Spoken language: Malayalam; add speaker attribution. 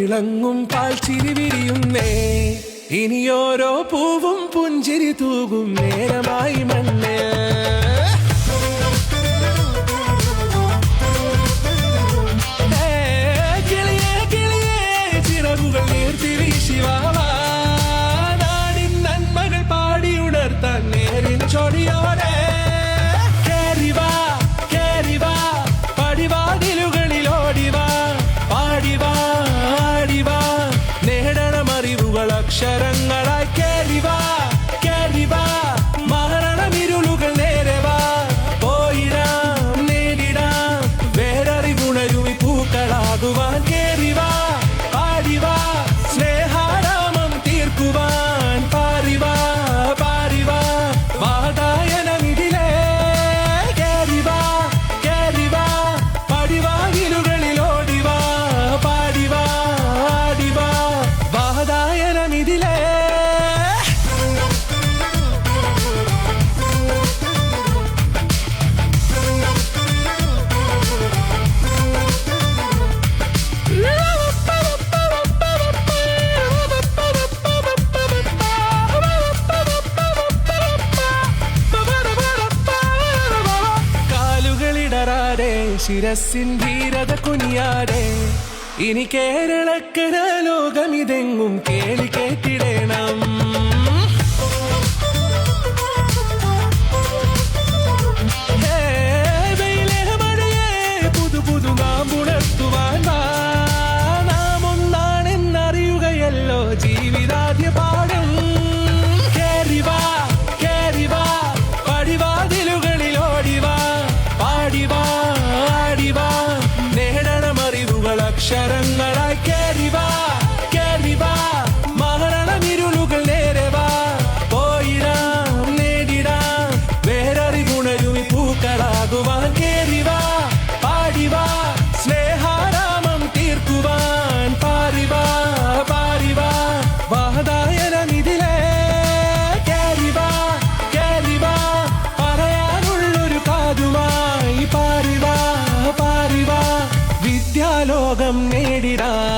Speaker 1: തിളങ്ങും പാൽച്ചിരി വിരിയുന്നേ ഇനിയോരോ പൂവും പുഞ്ചിരി തൂകും നേരമായി മണ്ണേ അക്ഷരങ്ങളായി കേറിവാ കേറിവാ മരണമിരുളുകൾ നേരവാ പോയിടാം നേരിടാം വേററിവുണരുമി പൂക്കളാകുവാൻ കേറിവാ പാടിവാ സ്നേഹാരാമം തീർക്കുവാൻ പാറിവാ പാറിവാ വാതായനമിതിലേ കേറിവാ കേറിവാ പടിവാതിലുകളിലോടിവാ പാടിവാ ആടിവാ വാതായനമിതിലേ ശിരസിൻ ധീരത കുനിയാടെ ഇനി കേരളക്കര ലോകമിതെങ്ങും കേളി കേട്ടിടണം പുതു പുതു നാം ഉണർത്തുവാൻ നാം ഒന്നാണെന്നറിയുകയല്ലോ ജീവിതാദ്യ പാഠം കേറിവാ കേറിവാ പടിവാതിലുകളിലോടിവാ പാടിവാ അക്ഷരങ്ങളായി കേറിവാ കേറിവാ മരണമിരുളുകൾ നേരവാ പോയിടാം നേരിടാം വേററിവുണരുമി പൂക്കളാകുവാൻ കേറിവാ പാടിവാ സ്നേഹാരാമം തീർക്കുവാൻ പാറിവാ പാറിവാ വാതായനമിതിലേ കേറിവാ കേറിവാ പറയാനുള്ളൊരു കാതുമായി പാറിവാ പാറിവാ വിദ്യാലോകം നേടിടാം